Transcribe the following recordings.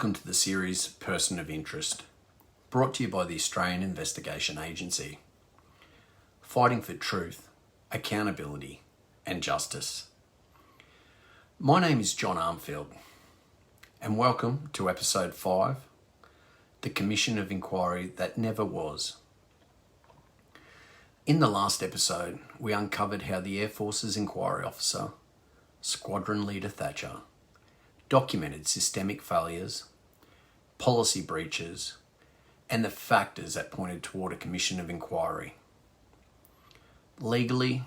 Welcome to the series Person of Interest, brought to you by the Australian Investigation Agency, fighting for truth, accountability and justice. My name is John Armfield, and welcome to episode 5, the Commission of Inquiry That Never Was. In the last episode, we uncovered how the Air Force's inquiry officer, Squadron Leader Thatcher, documented systemic failures, policy breaches, and the factors that pointed toward a commission of inquiry. Legally,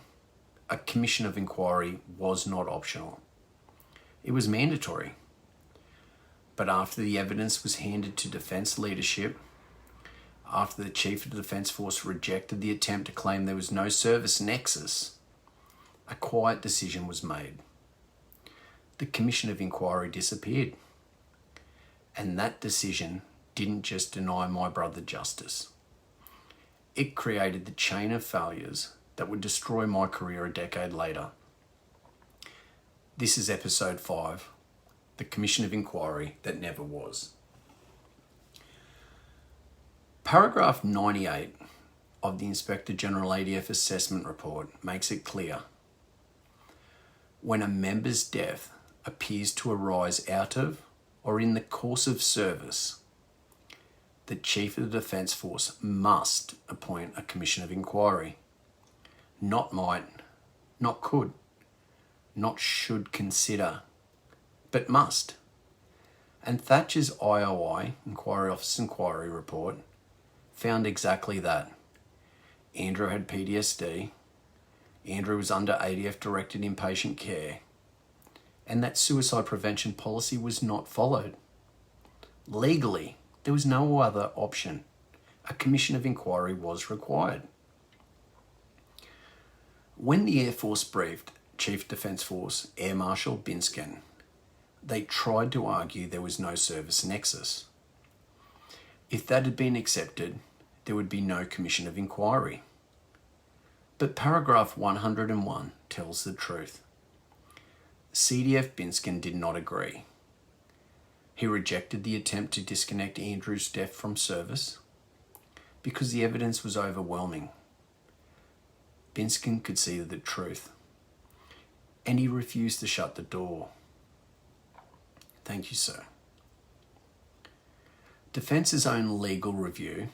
a commission of inquiry was not optional. It was mandatory. But after the evidence was handed to defence leadership, after the Chief of the Defence Force rejected the attempt to claim there was no service nexus, a quiet decision was made. The Commission of Inquiry disappeared. And that decision didn't just deny my brother justice. It created the chain of failures that would destroy my career a decade later. This is episode 5, the Commission of Inquiry That Never Was. Paragraph 98 of the Inspector General ADF Assessment Report makes it clear: when a member's death appears to arise out of or in the course of service, the Chief of the Defence Force must appoint a Commission of Inquiry. Not might, not could, not should consider, but must. And Thatcher's IOI, Inquiry Office Inquiry Report, found exactly that. Andrew had PTSD, Andrew was under ADF directed inpatient care, and that suicide prevention policy was not followed. Legally, there was no other option. A commission of inquiry was required. When the Air Force briefed Chief Defence Force Air Marshal Binskin, they tried to argue there was no service nexus. If that had been accepted, there would be no commission of inquiry. But paragraph 101 tells the truth. CDF Binskin did not agree. He rejected the attempt to disconnect Andrew's death from service because the evidence was overwhelming. Binskin could see the truth, and he refused to shut the door. Thank you, sir. Defence's own legal review,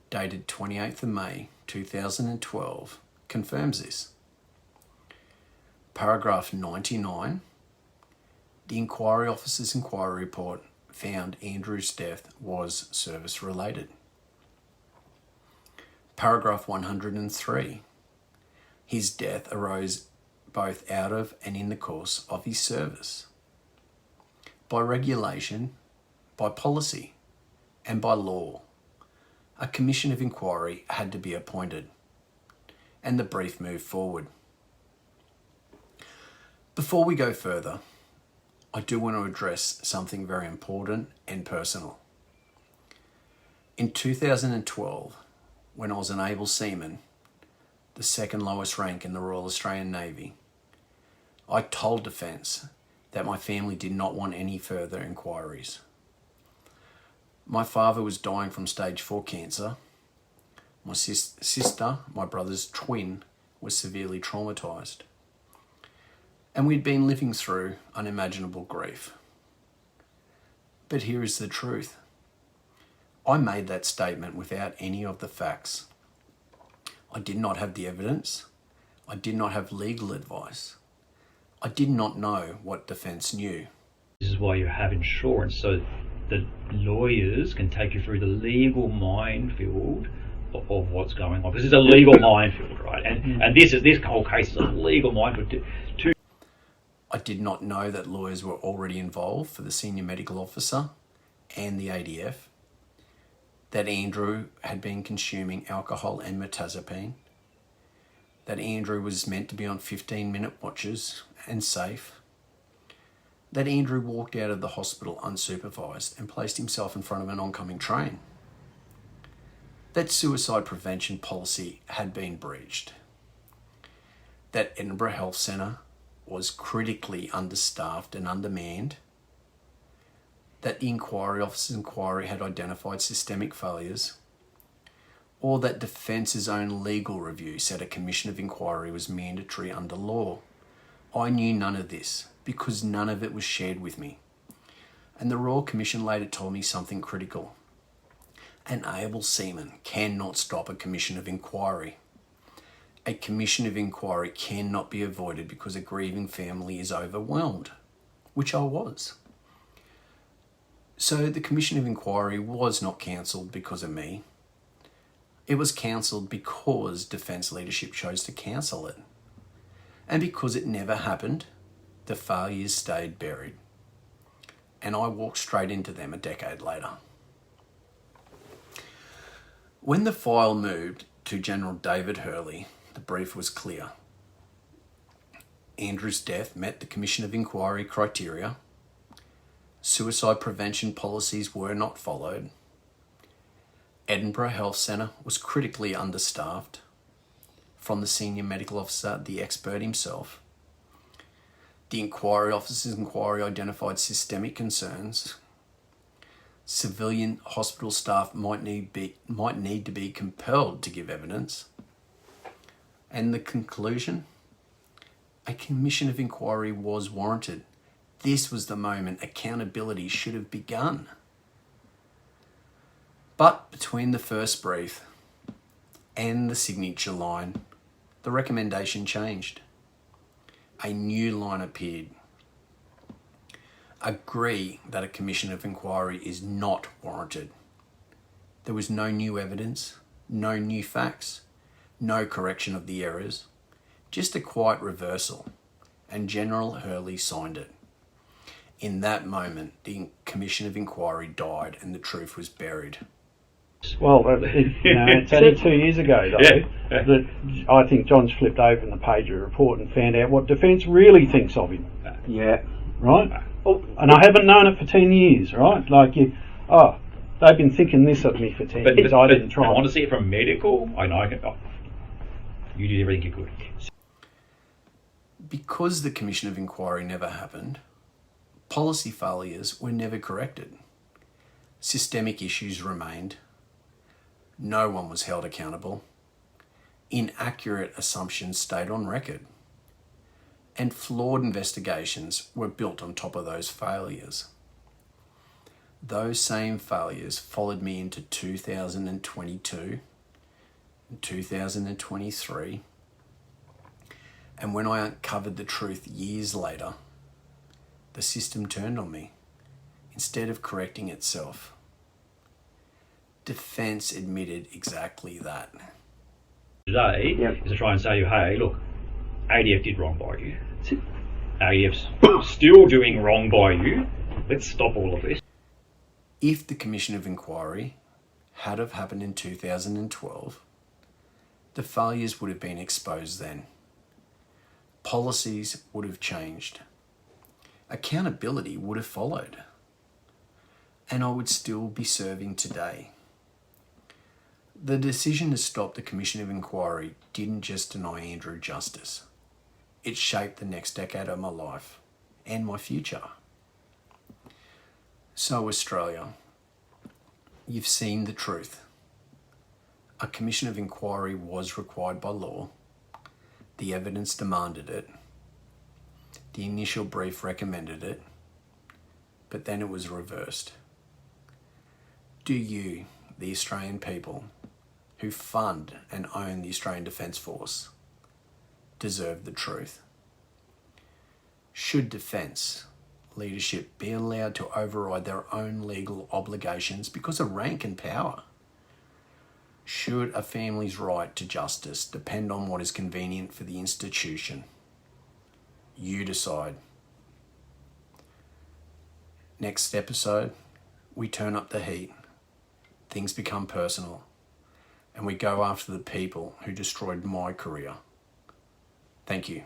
dated 28th of May 2012, confirms this. Paragraph 99, the Inquiry Officer's Inquiry Report found Andrew's death was service-related. Paragraph 103, his death arose both out of and in the course of his service. By regulation, by policy, and by law, a commission of inquiry had to be appointed, and the brief moved forward. Before we go further, I do want to address something very important and personal. In 2012, when I was an able seaman, the second lowest rank in the Royal Australian Navy, I told Defence that my family did not want any further inquiries. My father was dying from stage 4 cancer. My sister, my brother's twin, was severely traumatised. And we'd been living through unimaginable grief. But here is the truth. I made that statement without any of the facts. I did not have the evidence. I did not have legal advice. I did not know what defence knew. This is why you have insurance, so the lawyers can take you through the legal minefield of what's going on. This is a legal minefield, right? And this whole case is a legal minefield. I did not know that lawyers were already involved for the senior medical officer and the ADF, that Andrew had been consuming alcohol and mirtazapine, that Andrew was meant to be on 15-minute watches and safe, that Andrew walked out of the hospital unsupervised and placed himself in front of an oncoming train, that suicide prevention policy had been breached, that Edinburgh Health Centre was critically understaffed and undermanned, that the inquiry officer's inquiry had identified systemic failures, or that defence's own legal review said a commission of inquiry was mandatory under law. I knew none of this because none of it was shared with me. And the Royal Commission later told me something critical. An able seaman cannot stop a commission of inquiry. A commission of inquiry cannot be avoided because a grieving family is overwhelmed, which I was. So the commission of inquiry was not cancelled because of me. It was cancelled because defence leadership chose to cancel it. And because it never happened, the failures stayed buried. And I walked straight into them a decade later. When the file moved to General David Hurley, the brief was clear. Andrew's death met the Commission of Inquiry criteria. Suicide prevention policies were not followed. Edinburgh Health Centre was critically understaffed, from the senior medical officer, the expert himself. The inquiry officer's inquiry identified systemic concerns. Civilian hospital staff might need to be compelled to give evidence. And the conclusion? A commission of inquiry was warranted. This was the moment accountability should have begun. But between the first brief and the signature line, the recommendation changed. A new line appeared. Agree that a commission of inquiry is not warranted. There was no new evidence, no new facts, no correction of the errors, just a quiet reversal, and General Hurley signed it. In that moment, the commission of inquiry died and the truth was buried. Well, it's only 2 years ago, though, that I think John's flipped open the page of the report and found out what defence really thinks of him. Yeah. Right? And I haven't known it for 10 years, right? They've been thinking this of me for 10 years. I didn't try. I want to see it from medical. I know. You did everything you could. Because the commission of inquiry never happened, policy failures were never corrected. Systemic issues remained. No one was held accountable. Inaccurate assumptions stayed on record. And flawed investigations were built on top of those failures. Those same failures followed me into 2022 and 2023. And when I uncovered the truth years later, the system turned on me instead of correcting itself. Defence admitted exactly that. Today is to try and say, hey, look, ADF did wrong by you. ADF's still doing wrong by you. Let's stop all of this. If the Commission of Inquiry had have happened in 2012, the failures would have been exposed then. Policies would have changed. Accountability would have followed. And I would still be serving today. The decision to stop the Commission of Inquiry didn't just deny Andrew justice. It shaped the next decade of my life and my future. So Australia, you've seen the truth. A Commission of Inquiry was required by law. The evidence demanded it. The initial brief recommended it, but then it was reversed. Do you, the Australian people, who fund and own the Australian Defence Force, deserve the truth? Should Defence leadership be allowed to override their own legal obligations because of rank and power? Should a family's right to justice depend on what is convenient for the institution? You decide. Next episode, we turn up the heat. Things become personal. And we go after the people who destroyed my career. Thank you.